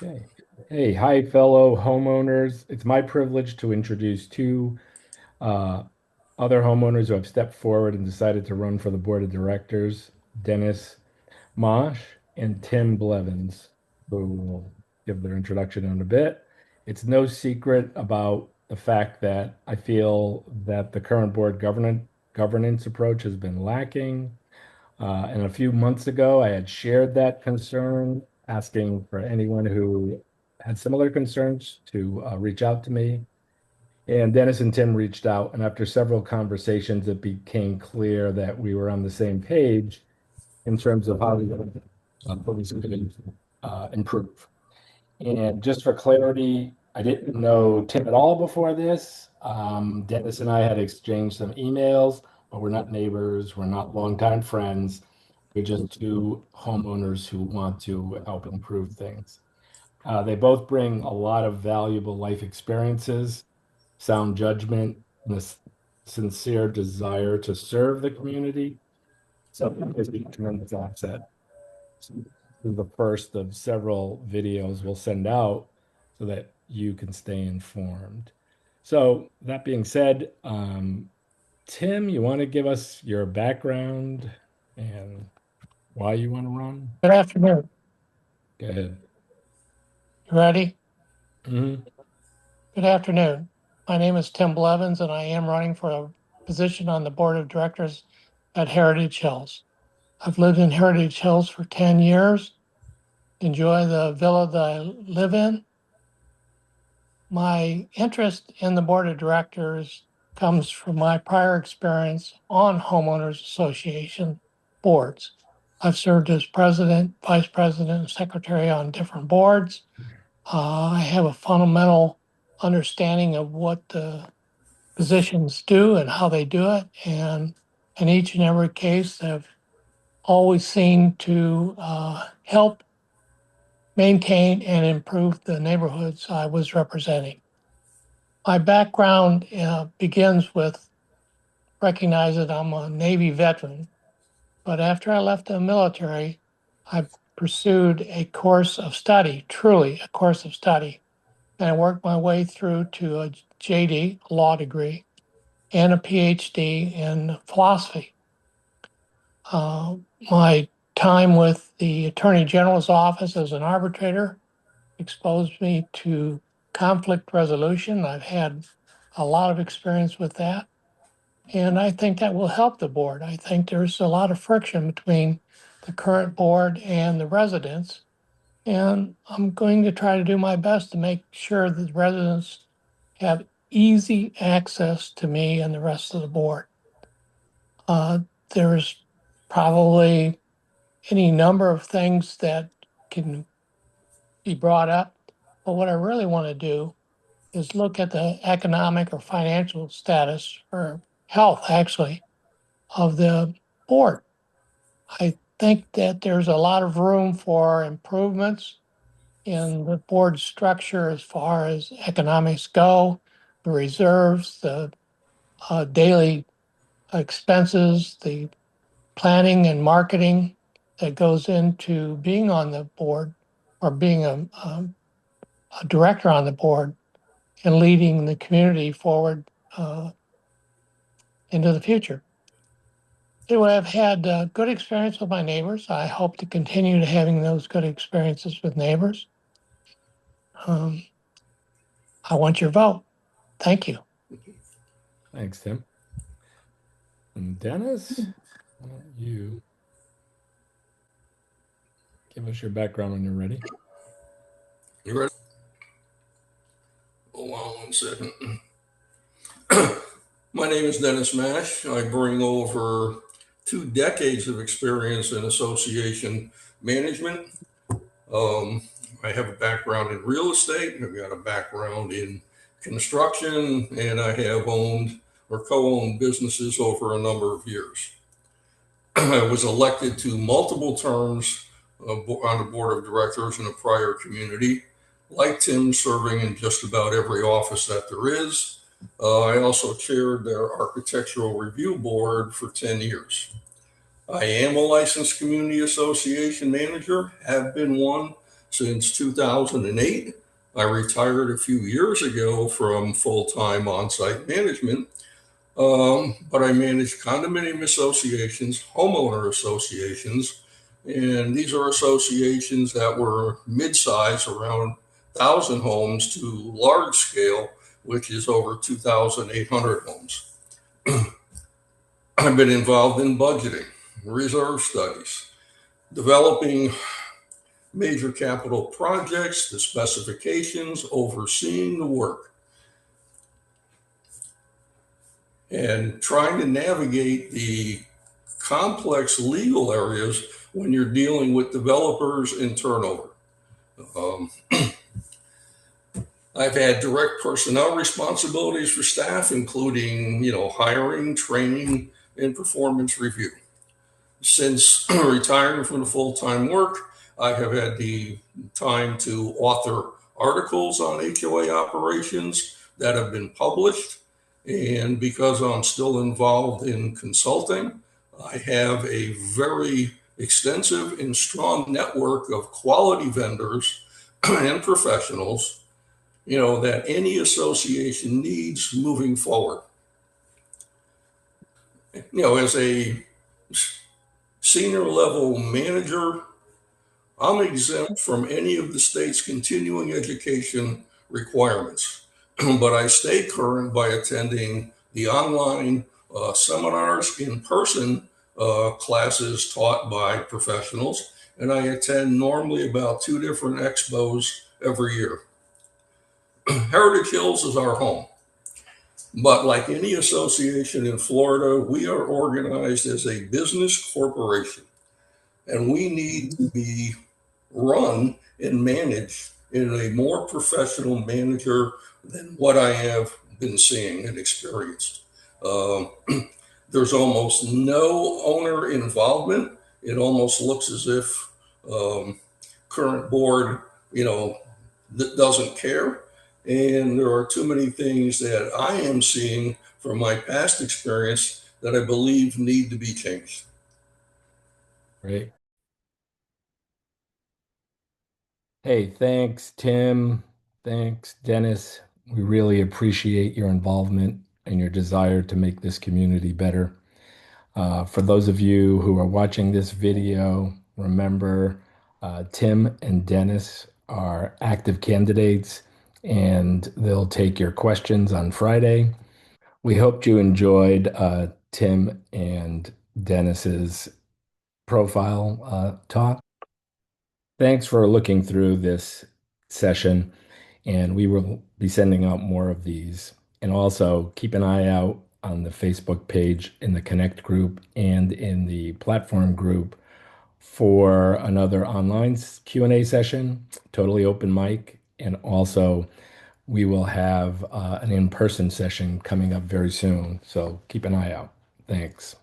Okay. Hey, hi, fellow homeowners. It's my privilege to introduce two uh, other homeowners who have stepped forward and decided to run for the board of directors, Dennis Mosh and Tim Blevins, who will give their introduction in a bit. It's no secret about the fact that I feel that the current board governance approach has been lacking. And a few months ago, I had shared that concern, asking for anyone who had similar concerns to reach out to me. And Dennis and Tim reached out, and after several conversations, it became clear that we were on the same page in terms of how police could improve. And just for clarity, I didn't know Tim at all before this. Dennis and I had exchanged some emails, but we're not neighbors, we're not longtime friends. We're just two homeowners who want to help improve things. They both bring a lot of valuable life experiences, sound judgment, and a sincere desire to serve the community. So it's a tremendous asset. So this is the first of several videos we'll send out so that you can stay informed. So that being said, Tim, you want to give us your background and why you want to run? Good afternoon. Go ahead. You ready? Mhm. Good afternoon. My name is Tim Blevins, and I am running for a position on the board of directors at Heritage Hills. I've lived in Heritage Hills for 10 years, enjoy the villa that I live in. My interest in the board of directors comes from my prior experience on homeowners association boards. I've served as president, vice president, and secretary on different boards. I have a fundamental understanding of what the positions do and how they do it. And in each and every case, have always seemed to help maintain and improve the neighborhoods I was representing. My background begins with recognizing I'm a Navy veteran, but after I left the military, I pursued a course of study, truly a course of study, and I worked my way through to a JD, a law degree, and a PhD in philosophy. Uh, my time with the Attorney General's office as an arbitrator exposed me to conflict resolution. I've had a lot of experience with that, and I think that will help the board. I think there's a lot of friction between the current board and the residents, and I'm going to try to do my best to make sure that the residents have easy access to me and the rest of the board. Uh, there's probably any number of things that can be brought up, but what I really want to do is look at the economic or financial status or health, actually, of the board. I think that there's a lot of room for improvements in the board structure as far as economics go, the reserves, the daily expenses, the planning and marketing that goes into being on the board or being a director on the board and leading the community forward uh, into the future. Anyway, I've had good experience with my neighbors. I hope to continue to having those good experiences with neighbors. Um, I want your vote. Thank you. Thanks, Tim. And Dennis, why don't you give us your background when you're ready? You ready? Hold on one second. My name is Dennis Mash. I bring over 2 decades of experience in association management. Um, I have a background in real estate. I've got a background in construction, and I have owned or co-owned businesses over a number of years. I was elected to multiple terms on the board of directors in a prior community, like Tim, serving in just about every office that there is. I also chaired their architectural review board for 10 years. I am a licensed community association manager, have been one since 2008. I retired a few years ago from full-time on-site management, but I manage condominium associations, homeowner associations, and these are associations that were mid-size, around 1,000 homes, to large scale, which is over 2,800 homes. I've been involved in budgeting, reserve studies, developing major capital projects, the specifications, overseeing the work, and trying to navigate the complex legal areas when you're dealing with developers and turnover. Um, I've had direct personnel responsibilities for staff, including, hiring, training, and performance review. Since retiring from the full-time work, I have had the time to author articles on HOA operations that have been published. And because I'm still involved in consulting, I have a very extensive and strong network of quality vendors and professionals, that any association needs moving forward. As a senior level manager, I'm exempt from any of the state's continuing education requirements, but I stay current by attending the online seminars, in person classes taught by professionals, and I attend normally about 2 different expos every year. Heritage Hills is our home. But like any association in Florida, we are organized as a business corporation, and we need to be run and managed in a more professional manager than what I have been seeing and experienced. Um, there's almost no owner involvement. It almost looks as if current board, doesn't care. And there are too many things that I am seeing from my past experience that I believe need to be changed. Great. Hey, thanks, Tim. Thanks, Dennis. We really appreciate your involvement and your desire to make this community better. For those of you who are watching this video, remember Tim and Dennis are active candidates and they'll take your questions on Friday. We hoped you enjoyed Tim and Dennis's profile talk. Thanks for looking through this session, and we will be sending out more of these. And also keep an eye out on the Facebook page, in the Connect group, and in the platform group for another online Q&A session, totally open mic. And also, we will have an in-person session coming up very soon. So keep an eye out. Thanks.